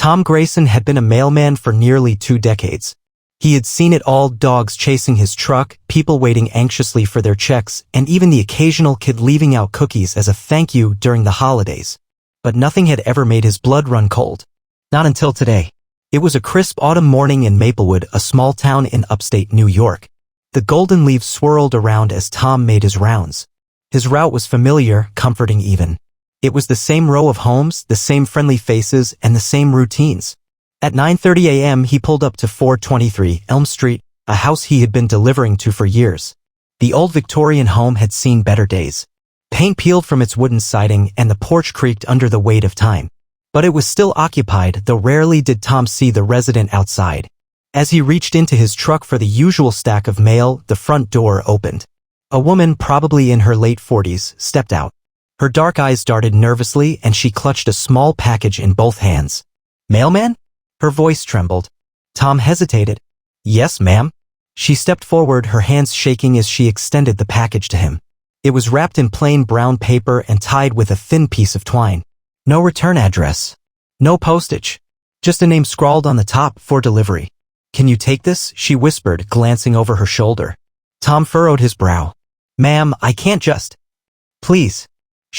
Tom Grayson had been a mailman for nearly 2 decades. He had seen it all: dogs chasing his truck, people waiting anxiously for their checks, and even the occasional kid leaving out cookies as a thank you during the holidays. But nothing had ever made his blood run cold. Not until today. It was a crisp autumn morning in Maplewood, a small town in upstate New York. The golden leaves swirled around as Tom made his rounds. His route was familiar, comforting even. It was the same row of homes, the same friendly faces, and the same routines. At 9:30 a.m. he pulled up to 423 Elm Street, a house he had been delivering to for years. The old Victorian home had seen better days. Paint peeled from its wooden siding and the porch creaked under the weight of time. But it was still occupied, though rarely did Tom see the resident outside. As he reached into his truck for the usual stack of mail, the front door opened. A woman, probably in her late 40s, stepped out. Her dark eyes darted nervously and she clutched a small package in both hands. "Mailman?" Her voice trembled. Tom hesitated. "Yes, ma'am." She stepped forward, her hands shaking as she extended the package to him. It was wrapped in plain brown paper and tied with a thin piece of twine. No return address. No postage. Just a name scrawled on the top: for delivery. "Can you take this?" she whispered, glancing over her shoulder. Tom furrowed his brow. "Ma'am, I can't just." "Please."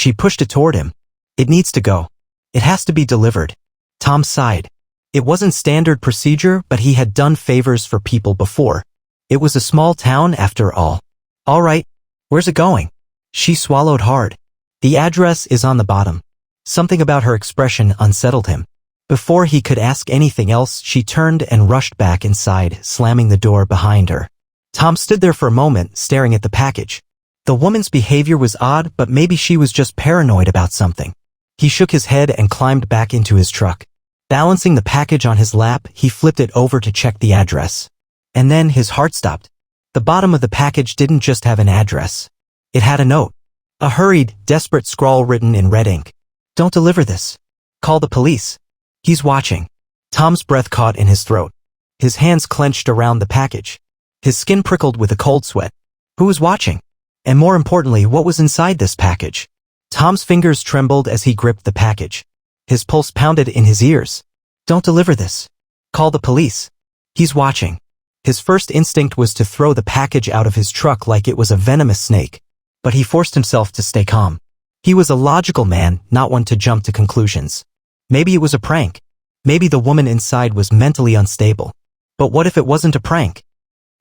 She pushed it toward him. "It needs to go. It has to be delivered." Tom sighed. It wasn't standard procedure, but he had done favors for people before. It was a small town after all. "All right. Where's it going?" She swallowed hard. "The address is on the bottom." Something about her expression unsettled him. Before he could ask anything else, she turned and rushed back inside, slamming the door behind her. Tom stood there for a moment, staring at the package. The woman's behavior was odd, but maybe she was just paranoid about something. He shook his head and climbed back into his truck. Balancing the package on his lap, he flipped it over to check the address. And then his heart stopped. The bottom of the package didn't just have an address. It had a note. A hurried, desperate scrawl written in red ink. "Don't deliver this. Call the police. He's watching." Tom's breath caught in his throat. His hands clenched around the package. His skin prickled with a cold sweat. Who was watching? And more importantly, what was inside this package? Tom's fingers trembled as he gripped the package. His pulse pounded in his ears. "Don't deliver this. Call the police. He's watching." His first instinct was to throw the package out of his truck like it was a venomous snake. But he forced himself to stay calm. He was a logical man, not one to jump to conclusions. Maybe it was a prank. Maybe the woman inside was mentally unstable. But what if it wasn't a prank?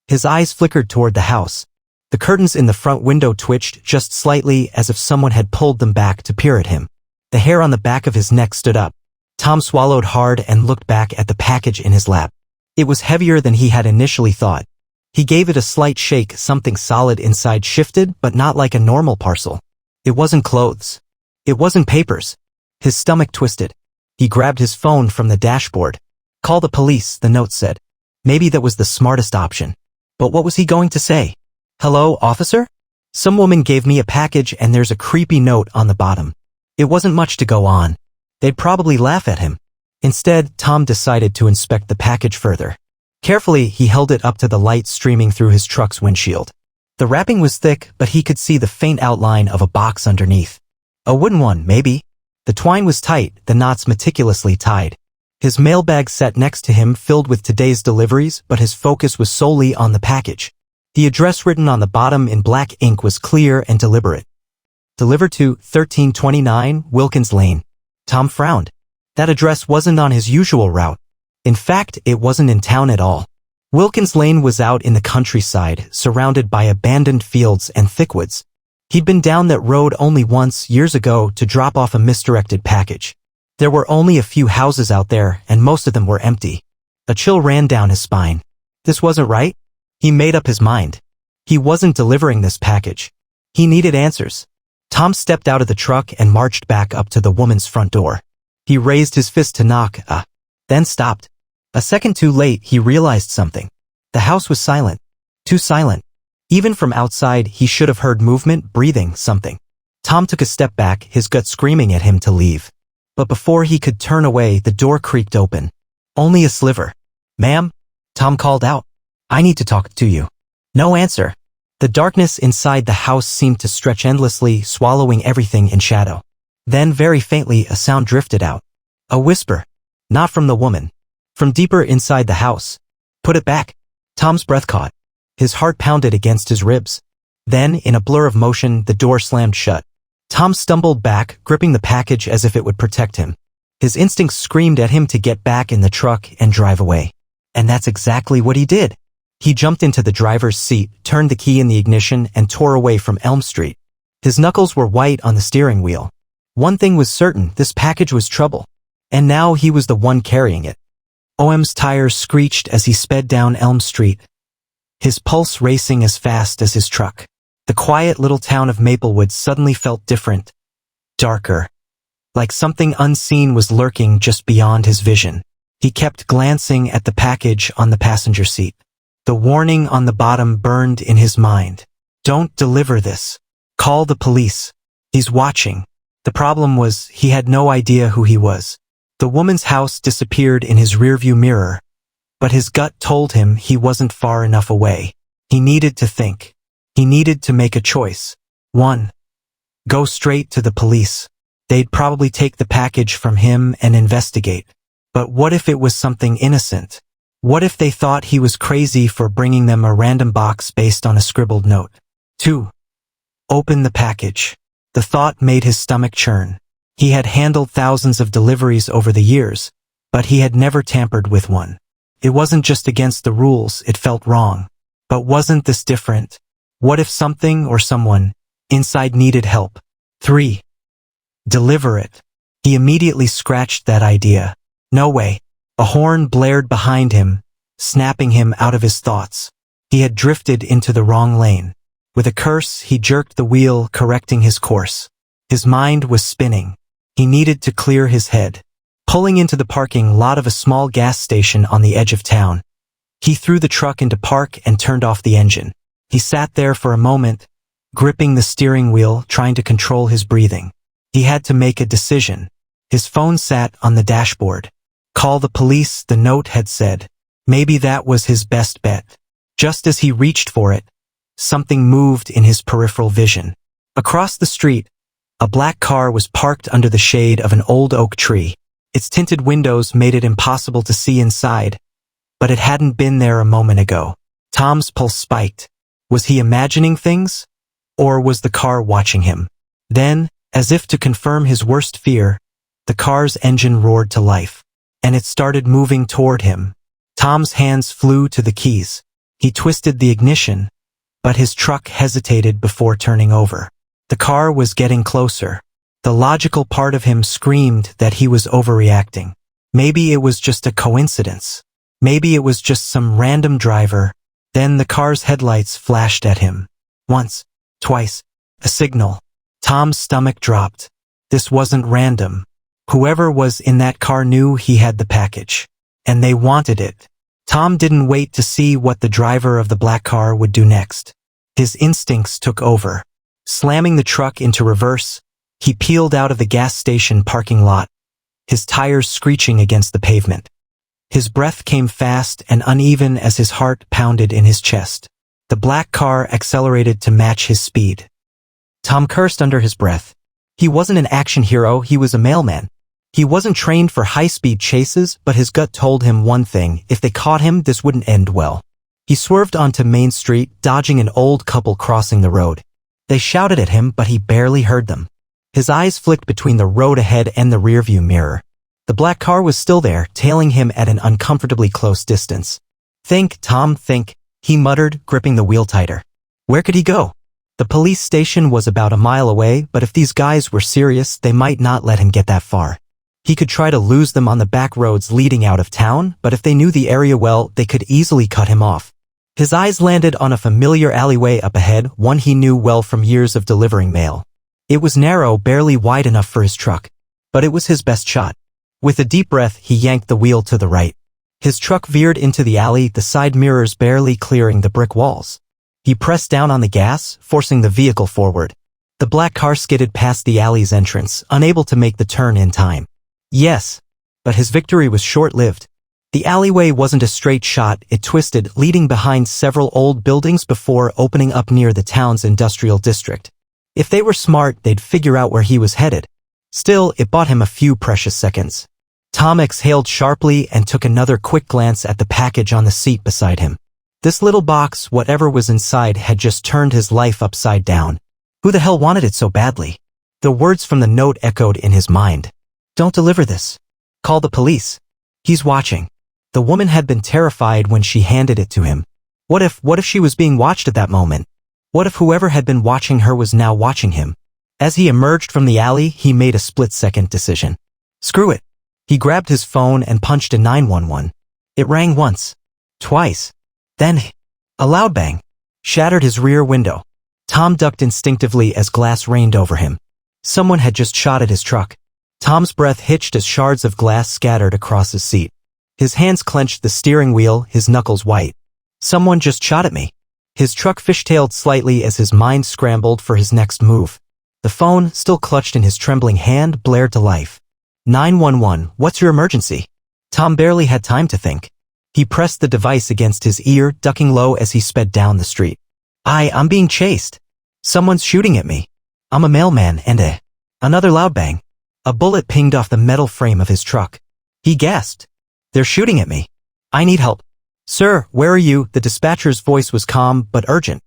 His eyes flickered toward the house. The curtains in the front window twitched just slightly, as if someone had pulled them back to peer at him. The hair on the back of his neck stood up. Tom swallowed hard and looked back at the package in his lap. It was heavier than he had initially thought. He gave it a slight shake. Something solid inside shifted, but not like a normal parcel. It wasn't clothes. It wasn't papers. His stomach twisted. He grabbed his phone from the dashboard. "Call the police," the note said. Maybe that was the smartest option. But what was he going to say? "Hello, officer? Some woman gave me a package and there's a creepy note on the bottom." It wasn't much to go on. They'd probably laugh at him. Instead, Tom decided to inspect the package further. Carefully, he held it up to the light streaming through his truck's windshield. The wrapping was thick, but he could see the faint outline of a box underneath. A wooden one, maybe. The twine was tight, the knots meticulously tied. His mailbag sat next to him, filled with today's deliveries, but his focus was solely on the package. The address written on the bottom in black ink was clear and deliberate. "Delivered to 1329 Wilkins Lane." Tom frowned. That address wasn't on his usual route. In fact, it wasn't in town at all. Wilkins Lane was out in the countryside, surrounded by abandoned fields and thick woods. He'd been down that road only once, years ago, to drop off a misdirected package. There were only a few houses out there, and most of them were empty. A chill ran down his spine. This wasn't right. He made up his mind. He wasn't delivering this package. He needed answers. Tom stepped out of the truck and marched back up to the woman's front door. He raised his fist to knock, then stopped. A second too late, he realized something. The house was silent. Too silent. Even from outside, he should have heard movement, breathing, something. Tom took a step back, his gut screaming at him to leave. But before he could turn away, the door creaked open. Only a sliver. "Ma'am?" Tom called out. "I need to talk to you." No answer. The darkness inside the house seemed to stretch endlessly, swallowing everything in shadow. Then, very faintly, a sound drifted out. A whisper. Not from the woman. From deeper inside the house. Put it back. Tom's breath caught. His heart pounded against his ribs. Then, in a blur of motion, the door slammed shut. Tom stumbled back, gripping the package as if it would protect him. His instincts screamed at him to get back in the truck and drive away. And that's exactly what he did. He jumped into the driver's seat, turned the key in the ignition, and tore away from Elm Street. His knuckles were white on the steering wheel. One thing was certain, this package was trouble. And now he was the one carrying it. OM's tires screeched as he sped down Elm Street, his pulse racing as fast as his truck. The quiet little town of Maplewood suddenly felt different, darker, like something unseen was lurking just beyond his vision. He kept glancing at the package on the passenger seat. The warning on the bottom burned in his mind. Don't deliver this. Call the police. He's watching. The problem was, he had no idea who he was. The woman's house disappeared in his rearview mirror, but his gut told him he wasn't far enough away. He needed to think. He needed to make a choice. 1. Go straight to the police. They'd probably take the package from him and investigate. But what if it was something innocent? What if they thought he was crazy for bringing them a random box based on a scribbled note? 2. Open the package. The thought made his stomach churn. He had handled thousands of deliveries over the years, but he had never tampered with one. It wasn't just against the rules, it felt wrong. But wasn't this different? What if something or someone inside needed help? 3. Deliver it. He immediately scratched that idea. No way. A horn blared behind him, snapping him out of his thoughts. He had drifted into the wrong lane. With a curse, he jerked the wheel, correcting his course. His mind was spinning. He needed to clear his head. Pulling into the parking lot of a small gas station on the edge of town, he threw the truck into park and turned off the engine. He sat there for a moment, gripping the steering wheel, trying to control his breathing. He had to make a decision. His phone sat on the dashboard. Call the police, the note had said. Maybe that was his best bet. Just as he reached for it, something moved in his peripheral vision. Across the street, a black car was parked under the shade of an old oak tree. Its tinted windows made it impossible to see inside, but it hadn't been there a moment ago. Tom's pulse spiked. Was he imagining things? Or was the car watching him? Then, as if to confirm his worst fear, the car's engine roared to life, and it started moving toward him. Tom's hands flew to the keys. He twisted the ignition, but his truck hesitated before turning over. The car was getting closer. The logical part of him screamed that he was overreacting. Maybe it was just a coincidence. Maybe it was just some random driver. Then the car's headlights flashed at him. Once, twice, a signal. Tom's stomach dropped. This wasn't random. Whoever was in that car knew he had the package, and they wanted it. Tom didn't wait to see what the driver of the black car would do next. His instincts took over. Slamming the truck into reverse, he peeled out of the gas station parking lot, his tires screeching against the pavement. His breath came fast and uneven as his heart pounded in his chest. The black car accelerated to match his speed. Tom cursed under his breath. He wasn't an action hero, he was a mailman. He wasn't trained for high-speed chases, but his gut told him one thing: if they caught him, this wouldn't end well. He swerved onto Main Street, dodging an old couple crossing the road. They shouted at him, but he barely heard them. His eyes flicked between the road ahead and the rearview mirror. The black car was still there, tailing him at an uncomfortably close distance. Think, Tom, think, he muttered, gripping the wheel tighter. Where could he go? The police station was about a mile away, but if these guys were serious, they might not let him get that far. He could try to lose them on the back roads leading out of town, but if they knew the area well, they could easily cut him off. His eyes landed on a familiar alleyway up ahead, one he knew well from years of delivering mail. It was narrow, barely wide enough for his truck, but it was his best shot. With a deep breath, he yanked the wheel to the right. His truck veered into the alley, the side mirrors barely clearing the brick walls. He pressed down on the gas, forcing the vehicle forward. The black car skidded past the alley's entrance, unable to make the turn in time. Yes, but his victory was short-lived. The alleyway wasn't a straight shot, it twisted, leading behind several old buildings before opening up near the town's industrial district. If they were smart, they'd figure out where he was headed. Still, it bought him a few precious seconds. Tom exhaled sharply and took another quick glance at the package on the seat beside him. This little box, whatever was inside, had just turned his life upside down. Who the hell wanted it so badly? The words from the note echoed in his mind. Don't deliver this. Call the police. He's watching. The woman had been terrified when she handed it to him. What if she was being watched at that moment? What if whoever had been watching her was now watching him? As he emerged from the alley, he made a split-second decision. Screw it. He grabbed his phone and punched a 911. It rang once. Twice. Then, a loud bang shattered his rear window. Tom ducked instinctively as glass rained over him. Someone had just shot at his truck. Tom's breath hitched as shards of glass scattered across his seat. His hands clenched the steering wheel, his knuckles white. Someone just shot at me. His truck fishtailed slightly as his mind scrambled for his next move. The phone, still clutched in his trembling hand, blared to life. 911, what's your emergency? Tom barely had time to think. He pressed the device against his ear, ducking low as he sped down the street. I'm being chased. Someone's shooting at me. I'm a mailman and another loud bang. A bullet pinged off the metal frame of his truck. He gasped. They're shooting at me. I need help. Sir, where are you? The dispatcher's voice was calm but urgent.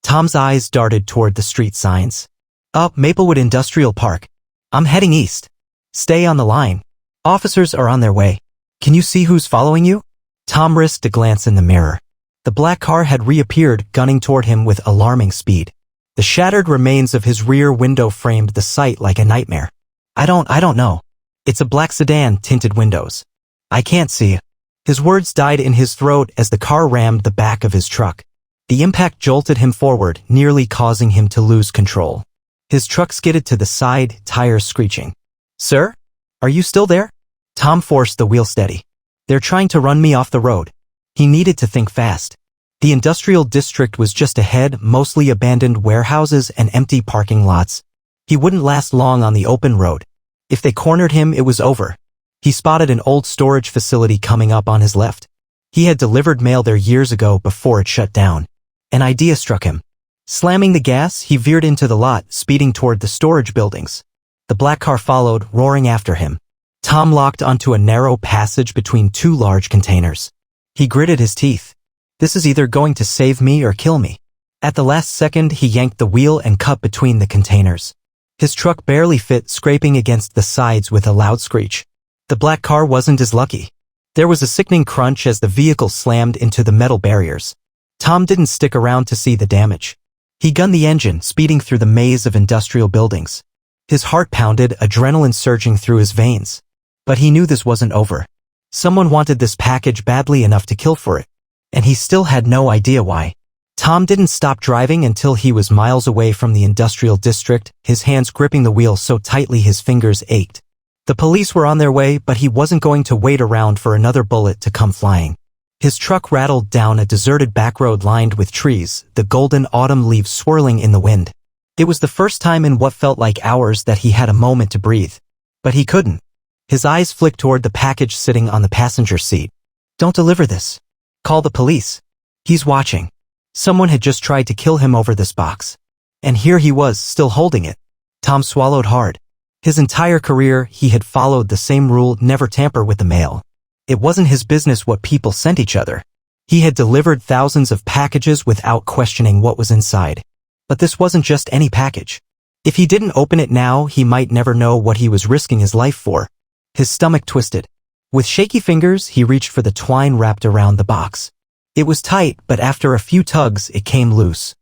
Tom's eyes darted toward the street signs. Up Maplewood Industrial Park. I'm heading east. Stay on the line. Officers are on their way. Can you see who's following you? Tom risked a glance in the mirror. The black car had reappeared, gunning toward him with alarming speed. The shattered remains of his rear window framed the sight like a nightmare. I don't know. It's a black sedan, tinted windows. I can't see. His words died in his throat as the car rammed the back of his truck. The impact jolted him forward, nearly causing him to lose control. His truck skidded to the side, tires screeching. Sir? Are you still there? Tom forced the wheel steady. They're trying to run me off the road. He needed to think fast. The industrial district was just ahead, mostly abandoned warehouses and empty parking lots. He wouldn't last long on the open road. If they cornered him, it was over. He spotted an old storage facility coming up on his left. He had delivered mail there years ago before it shut down. An idea struck him. Slamming the gas, he veered into the lot, speeding toward the storage buildings. The black car followed, roaring after him. Tom locked onto a narrow passage between two large containers. He gritted his teeth. This is either going to save me or kill me. At the last second, he yanked the wheel and cut between the containers. His truck barely fit, scraping against the sides with a loud screech. The black car wasn't as lucky. There was a sickening crunch as the vehicle slammed into the metal barriers. Tom didn't stick around to see the damage. He gunned the engine, speeding through the maze of industrial buildings. His heart pounded, adrenaline surging through his veins. But he knew this wasn't over. Someone wanted this package badly enough to kill for it. And he still had no idea why. Tom didn't stop driving until he was miles away from the industrial district, his hands gripping the wheel so tightly his fingers ached. The police were on their way, but he wasn't going to wait around for another bullet to come flying. His truck rattled down a deserted back road lined with trees, the golden autumn leaves swirling in the wind. It was the first time in what felt like hours that he had a moment to breathe. But he couldn't. His eyes flicked toward the package sitting on the passenger seat. Don't deliver this. Call the police. He's watching. Someone had just tried to kill him over this box. And here he was, still holding it. Tom swallowed hard. His entire career, he had followed the same rule: never tamper with the mail. It wasn't his business what people sent each other. He had delivered thousands of packages without questioning what was inside. But this wasn't just any package. If he didn't open it now, he might never know what he was risking his life for. His stomach twisted. With shaky fingers, he reached for the twine wrapped around the box. It was tight, but after a few tugs, it came loose.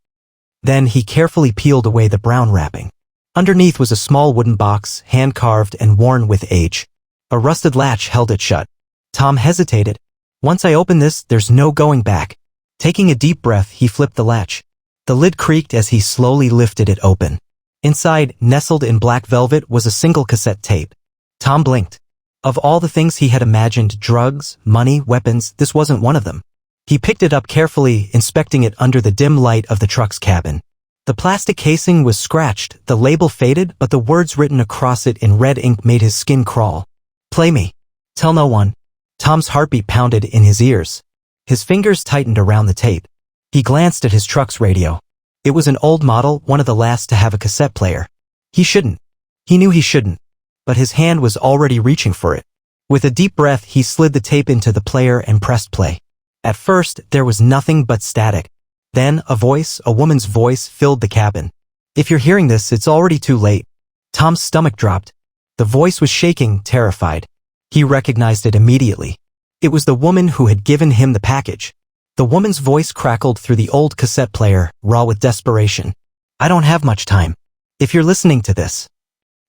Then he carefully peeled away the brown wrapping. Underneath was a small wooden box, hand-carved and worn with age. A rusted latch held it shut. Tom hesitated. Once I open this, there's no going back. Taking a deep breath, he flipped the latch. The lid creaked as he slowly lifted it open. Inside, nestled in black velvet, was a single cassette tape. Tom blinked. Of all the things he had imagined, drugs, money, weapons, this wasn't one of them. He picked it up carefully, inspecting it under the dim light of the truck's cabin. The plastic casing was scratched, the label faded, but the words written across it in red ink made his skin crawl. Play me. Tell no one. Tom's heartbeat pounded in his ears. His fingers tightened around the tape. He glanced at his truck's radio. It was an old model, one of the last to have a cassette player. He shouldn't. He knew he shouldn't. But his hand was already reaching for it. With a deep breath, he slid the tape into the player and pressed play. At first, there was nothing but static. Then, a woman's voice, filled the cabin. "If you're hearing this, it's already too late." Tom's stomach dropped. The voice was shaking, terrified. He recognized it immediately. It was the woman who had given him the package. The woman's voice crackled through the old cassette player, raw with desperation. "I don't have much time. If you're listening to this,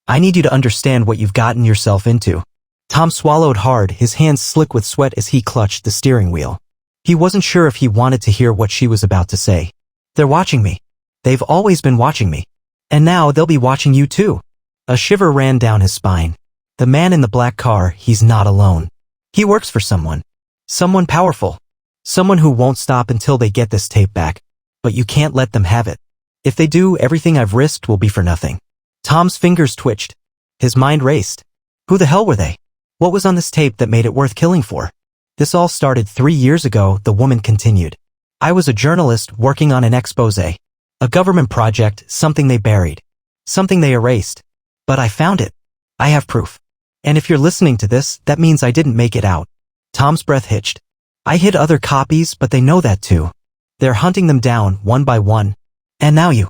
I need you to understand what you've gotten yourself into." Tom swallowed hard, his hands slick with sweat as he clutched the steering wheel. He wasn't sure if he wanted to hear what she was about to say. "They're watching me. They've always been watching me. And now they'll be watching you too." A shiver ran down his spine. The man in the black car, he's not alone. He works for someone. Someone powerful. Someone who won't stop until they get this tape back. But you can't let them have it. If they do, everything I've risked will be for nothing. Tom's fingers twitched. His mind raced. Who the hell were they? What was on this tape that made it worth killing for? "This all started 3 years ago," the woman continued. "I was a journalist working on an expose. A government project, something they buried. Something they erased. But I found it. I have proof. And if you're listening to this, that means I didn't make it out." Tom's breath hitched. "I hid other copies, but they know that too. They're hunting them down, one by one. And now you."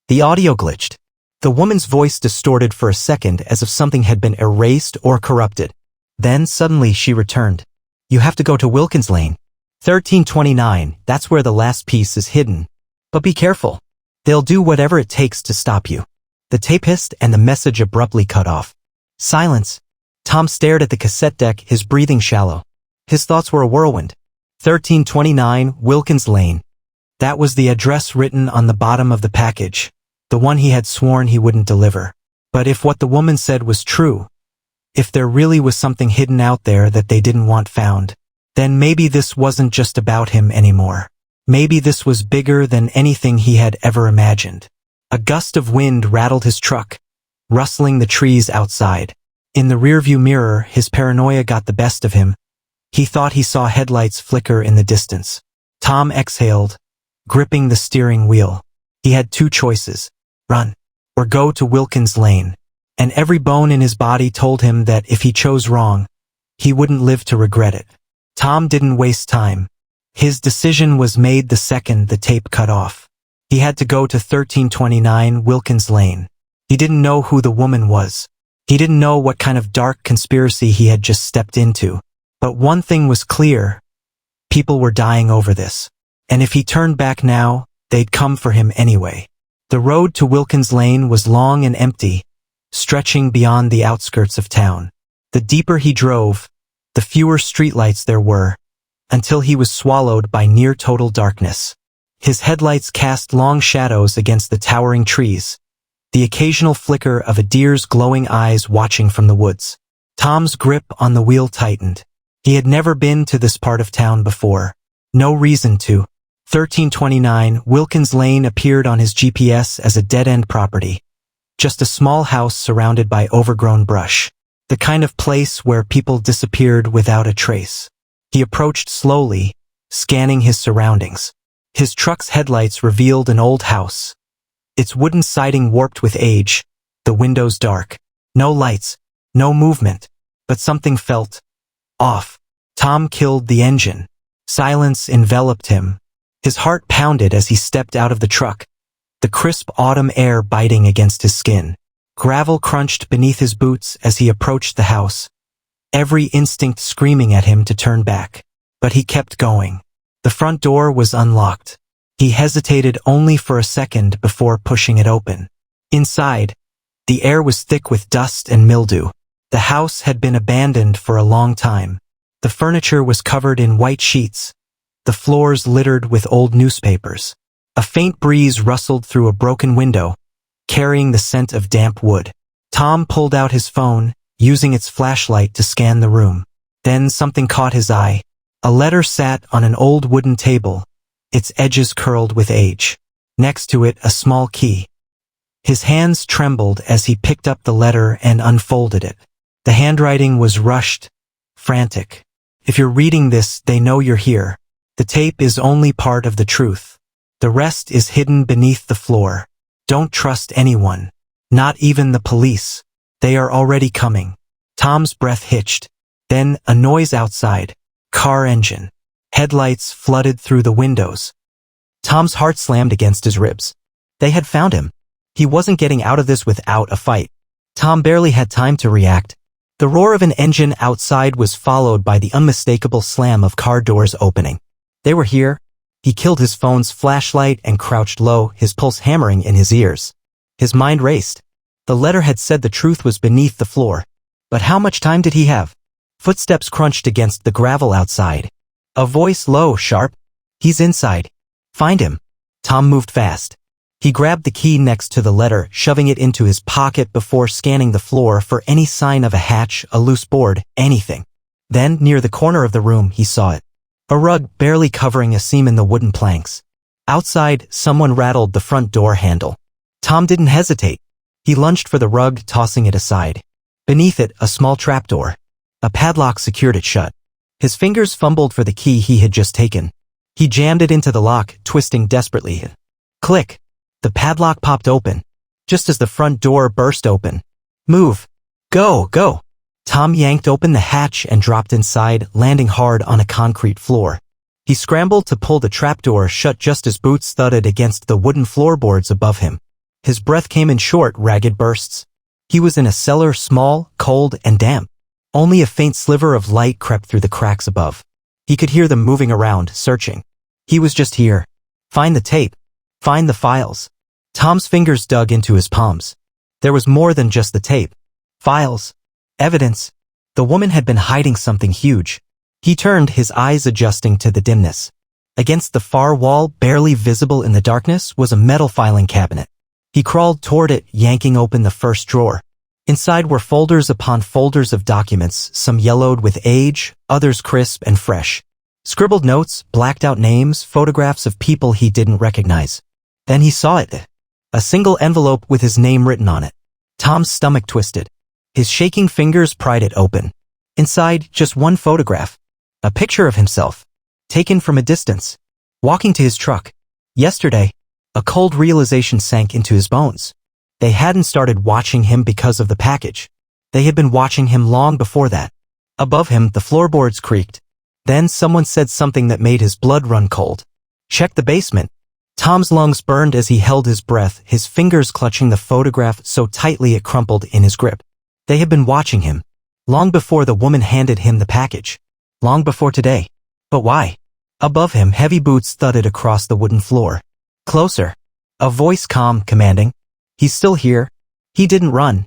The audio glitched. The woman's voice distorted for a second as if something had been erased or corrupted. Then suddenly she returned. "You have to go to Wilkins Lane. 1329, that's where the last piece is hidden. But be careful. They'll do whatever it takes to stop you." The tape hissed and the message abruptly cut off. Silence. Tom stared at the cassette deck, his breathing shallow. His thoughts were a whirlwind. 1329, Wilkins Lane. That was the address written on the bottom of the package, the one he had sworn he wouldn't deliver. But if what the woman said was true, if there really was something hidden out there that they didn't want found, then maybe this wasn't just about him anymore. Maybe this was bigger than anything he had ever imagined. A gust of wind rattled his truck, rustling the trees outside. In the rearview mirror, his paranoia got the best of him. He thought he saw headlights flicker in the distance. Tom exhaled, gripping the steering wheel. He had 2 choices: run, or go to Wilkins Lane. And every bone in his body told him that if he chose wrong, he wouldn't live to regret it. Tom didn't waste time. His decision was made the second the tape cut off. He had to go to 1329 Wilkins Lane. He didn't know who the woman was. He didn't know what kind of dark conspiracy he had just stepped into. But one thing was clear. People were dying over this. And if he turned back now, they'd come for him anyway. The road to Wilkins Lane was long and empty, stretching beyond the outskirts of town. The deeper he drove, the fewer streetlights there were, until he was swallowed by near-total darkness. His headlights cast long shadows against the towering trees, the occasional flicker of a deer's glowing eyes watching from the woods. Tom's grip on the wheel tightened. He had never been to this part of town before. No reason to. 1329 Wilkins Lane appeared on his GPS as a dead-end property. Just a small house surrounded by overgrown brush. The kind of place where people disappeared without a trace. He approached slowly, scanning his surroundings. His truck's headlights revealed an old house. Its wooden siding warped with age, the windows dark. No lights, no movement, but something felt off. Tom killed the engine. Silence enveloped him. His heart pounded as he stepped out of the truck, the crisp autumn air biting against his skin. Gravel crunched beneath his boots as he approached the house, every instinct screaming at him to turn back. But he kept going. The front door was unlocked. He hesitated only for a second before pushing it open. Inside, the air was thick with dust and mildew. The house had been abandoned for a long time. The furniture was covered in white sheets, the floors littered with old newspapers. A faint breeze rustled through a broken window, carrying the scent of damp wood. Tom pulled out his phone, using its flashlight to scan the room. Then something caught his eye. A letter sat on an old wooden table, its edges curled with age. Next to it, a small key. His hands trembled as he picked up the letter and unfolded it. The handwriting was rushed, frantic. If you're reading this, they know you're here. The tape is only part of the truth. The rest is hidden beneath the floor. Don't trust anyone. Not even the police. They are already coming. Tom's breath hitched. Then a noise outside. Car engine. Headlights flooded through the windows. Tom's heart slammed against his ribs. They had found him. He wasn't getting out of this without a fight. Tom barely had time to react. The roar of an engine outside was followed by the unmistakable slam of car doors opening. They were here. He killed his phone's flashlight and crouched low, his pulse hammering in his ears. His mind raced. The letter had said the truth was beneath the floor. But how much time did he have? Footsteps crunched against the gravel outside. A voice low, sharp. He's inside. Find him. Tom moved fast. He grabbed the key next to the letter, shoving it into his pocket before scanning the floor for any sign of a hatch, a loose board, anything. Then, near the corner of the room, he saw it. A rug barely covering a seam in the wooden planks. Outside, someone rattled the front door handle. Tom didn't hesitate. He lunged for the rug, tossing it aside. Beneath it, a small trapdoor. A padlock secured it shut. His fingers fumbled for the key he had just taken. He jammed it into the lock, twisting desperately. Click. The padlock popped open, just as the front door burst open. Move. Go, go. Tom yanked open the hatch and dropped inside, landing hard on a concrete floor. He scrambled to pull the trapdoor shut just as boots thudded against the wooden floorboards above him. His breath came in short, ragged bursts. He was in a cellar, small, cold, and damp. Only a faint sliver of light crept through the cracks above. He could hear them moving around, searching. He was just here. Find the tape. Find the files. Tom's fingers dug into his palms. There was more than just the tape. Files. Evidence. The woman had been hiding something huge. He turned, his eyes adjusting to the dimness. Against the far wall, barely visible in the darkness, was a metal filing cabinet. He crawled toward it, yanking open the first drawer. Inside were folders upon folders of documents, some yellowed with age, others crisp and fresh. Scribbled notes, blacked out names, photographs of people he didn't recognize. Then he saw it. A single envelope with his name written on it. Tom's stomach twisted. His shaking fingers pried it open. Inside, just one photograph. A picture of himself. Taken from a distance. Walking to his truck. Yesterday. A cold realization sank into his bones. They hadn't started watching him because of the package. They had been watching him long before that. Above him, the floorboards creaked. Then someone said something that made his blood run cold. Check the basement. Tom's lungs burned as he held his breath, his fingers clutching the photograph so tightly it crumpled in his grip. They had been watching him. Long before the woman handed him the package. Long before today. But why? Above him, heavy boots thudded across the wooden floor. Closer. A voice calm, commanding. He's still here. He didn't run.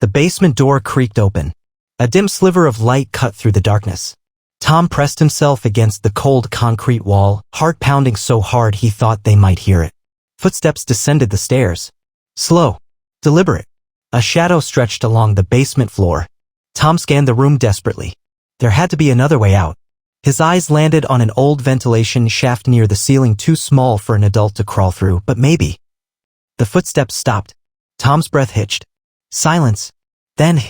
The basement door creaked open. A dim sliver of light cut through the darkness. Tom pressed himself against the cold concrete wall, heart pounding so hard he thought they might hear it. Footsteps descended the stairs. Slow. Deliberate. A shadow stretched along the basement floor. Tom scanned the room desperately. There had to be another way out. His eyes landed on an old ventilation shaft near the ceiling, too small for an adult to crawl through, but maybe. The footsteps stopped. Tom's breath hitched. Silence. Then,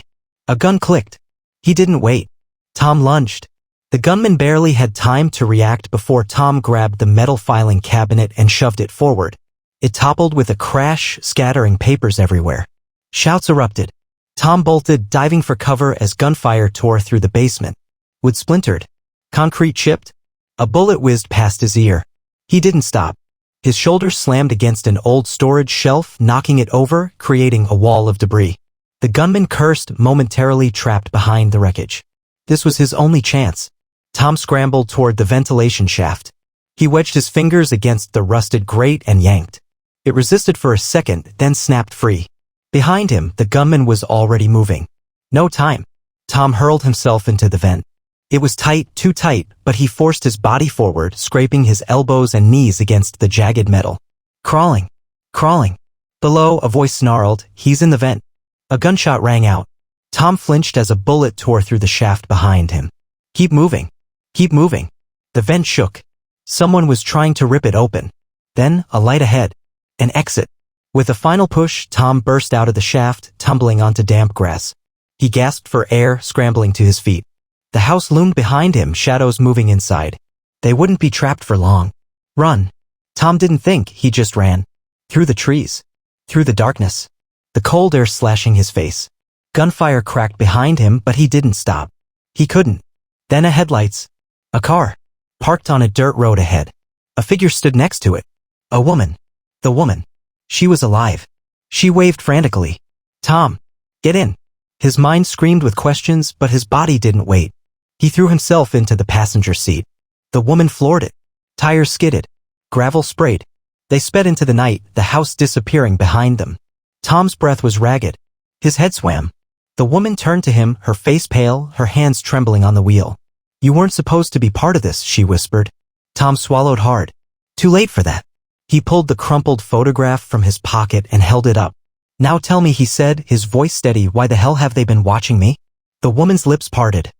a gun clicked. He didn't wait. Tom lunged. The gunman barely had time to react before Tom grabbed the metal filing cabinet and shoved it forward. It toppled with a crash, scattering papers everywhere. Shouts erupted. Tom bolted, diving for cover as gunfire tore through the basement. Wood splintered. Concrete chipped. A bullet whizzed past his ear. He didn't stop. His shoulder slammed against an old storage shelf, knocking it over, creating a wall of debris. The gunman cursed, momentarily trapped behind the wreckage. This was his only chance. Tom scrambled toward the ventilation shaft. He wedged his fingers against the rusted grate and yanked. It resisted for a second, then snapped free. Behind him, the gunman was already moving. No time. Tom hurled himself into the vent. It was tight, too tight, but he forced his body forward, scraping his elbows and knees against the jagged metal. Crawling. Crawling. Below, a voice snarled, "He's in the vent." A gunshot rang out. Tom flinched as a bullet tore through the shaft behind him. Keep moving. Keep moving. The vent shook. Someone was trying to rip it open. Then, a light ahead. An exit. With a final push, Tom burst out of the shaft, tumbling onto damp grass. He gasped for air, scrambling to his feet. The house loomed behind him, shadows moving inside. They wouldn't be trapped for long. Run. Tom didn't think, he just ran. Through the trees. Through the darkness. The cold air slashing his face. Gunfire cracked behind him, but he didn't stop. He couldn't. Then a headlights. A car. Parked on a dirt road ahead. A figure stood next to it. A woman. The woman. She was alive. She waved frantically. Tom. Get in. His mind screamed with questions, but his body didn't wait. He threw himself into the passenger seat. The woman floored it. Tires skidded. Gravel sprayed. They sped into the night, the house disappearing behind them. Tom's breath was ragged. His head swam. The woman turned to him, her face pale, her hands trembling on the wheel. You weren't supposed to be part of this, she whispered. Tom swallowed hard. Too late for that. He pulled the crumpled photograph from his pocket and held it up. Now tell me, he said, his voice steady, why the hell have they been watching me? The woman's lips parted.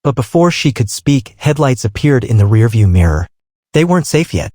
But before she could speak, headlights appeared in the rearview mirror. They weren't safe yet.